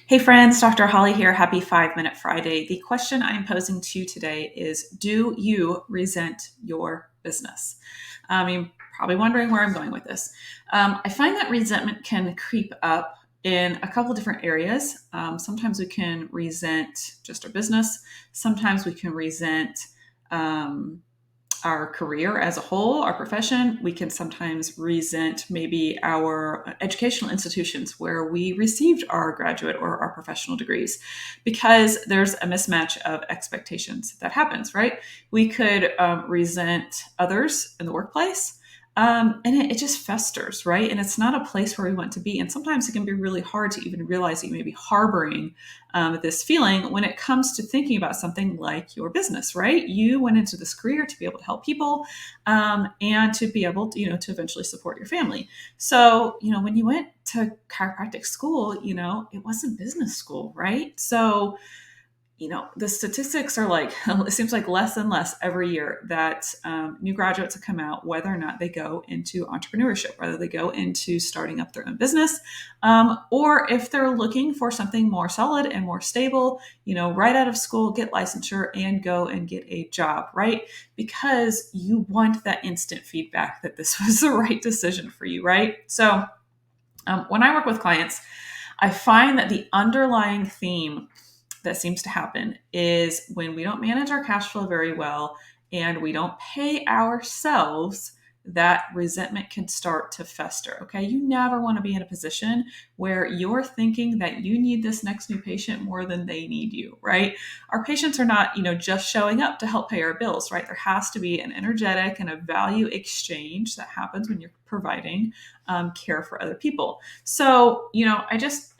Hey friends, Dr. Holly here. Happy 5 Minute Friday. The question I'm posing to you today is, do you resent your business? You're probably wondering where I'm going with this. I find that resentment can creep up in a couple different areas. Sometimes we can resent just our business. Sometimes we can resent um, our career as a whole, our profession. We can sometimes resent maybe our educational institutions where we received our graduate or our professional degrees because there's a mismatch of expectations that happens, right? We could resent others in the workplace. And it just festers, right? And it's not a place where we want to be. And sometimes it can be really hard to even realize that you may be harboring this feeling when it comes to thinking about something like your business, right? You went into this career to be able to help people and to be able to, to eventually support your family. So, when you went to chiropractic school, it wasn't business school, right? So, the statistics are like, it seems like less and less every year that new graduates have come out, whether or not they go into entrepreneurship, whether they go into starting up their own business, or if they're looking for something more solid and more stable, right out of school, get licensure and go and get a job, right? Because you want that instant feedback that this was the right decision for you, right? So when I work with clients, I find that the underlying theme that seems to happen is when we don't manage our cash flow very well and we don't pay ourselves, that resentment can start to fester. Okay. You never want to be in a position where you're thinking that you need this next new patient more than they need you, right? Our patients are not, just showing up to help pay our bills, right? There has to be an energetic and a value exchange that happens when you're providing care for other people. So, I just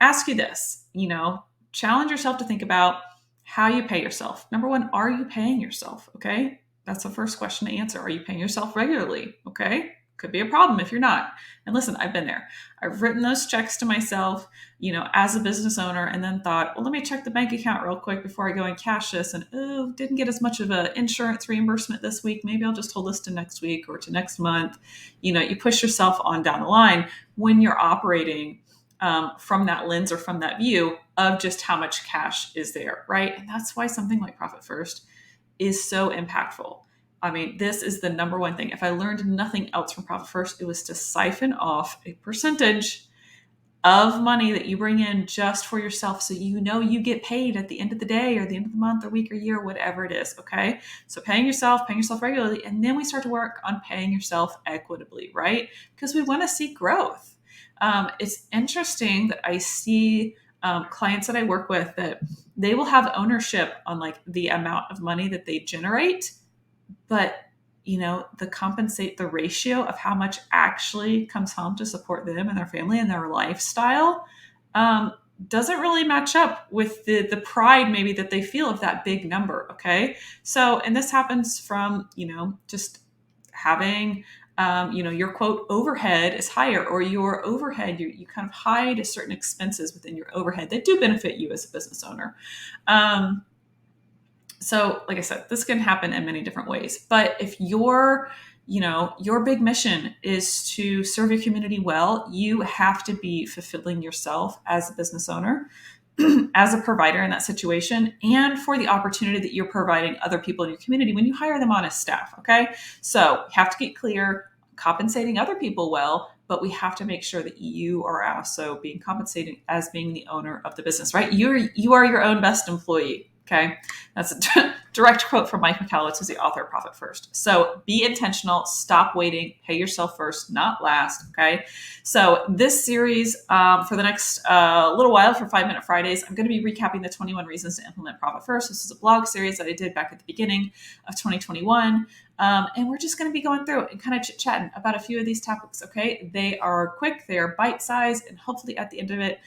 ask you this, challenge yourself to think about how you pay yourself. Number one, are you paying yourself? Okay. That's the first question to answer. Are you paying yourself regularly? Okay. Could be a problem if you're not. And listen, I've been there. I've written those checks to myself, as a business owner, and then thought, well, let me check the bank account real quick before I go and cash this. And oh, didn't get as much of an insurance reimbursement this week. Maybe I'll just hold this to next week or to next month. You push yourself on down the line when you're operating from that lens or from that view of just how much cash is there, right? And that's why something like Profit First is so impactful. I mean, this is the number one thing. If I learned nothing else from Profit First, it was to siphon off a percentage of money that you bring in just for yourself so you get paid at the end of the day or the end of the month or week or year, whatever it is, okay? So paying yourself regularly, and then we start to work on paying yourself equitably, right? Because we want to see growth. It's interesting that I see clients that I work with that they will have ownership on like the amount of money that they generate, but the ratio of how much actually comes home to support them and their family and their lifestyle um, doesn't really match up with the pride maybe that they feel of that big number. Okay. So, and this happens from, just having your quote overhead is higher, or your overhead, you kind of hide certain expenses within your overhead that do benefit you as a business owner. So, like I said, this can happen in many different ways. But if your big mission is to serve your community well, you have to be fulfilling yourself as a business owner, as a provider in that situation, and for the opportunity that you're providing other people in your community when you hire them on as staff. Okay. So you have to get clear, compensating other people well, but we have to make sure that you are also being compensated as being the owner of the business, right? You are your own best employee. Okay. That's a direct quote from Mike Michalowicz, who's the author of Profit First. So be intentional, stop waiting, pay yourself first, not last. Okay. So this series for the next little while for 5 Minute Fridays, I'm going to be recapping the 21 reasons to implement Profit First. This is a blog series that I did back at the beginning of 2021. And we're just going to be going through and kind of chit-chatting about a few of these topics, okay? They are quick, they are bite-sized, and hopefully at the end of it,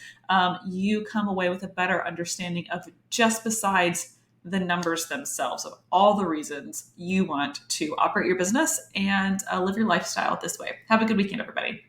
you come away with a better understanding of just besides the numbers themselves of all the reasons you want to operate your business and live your lifestyle this way. Have a good weekend, everybody.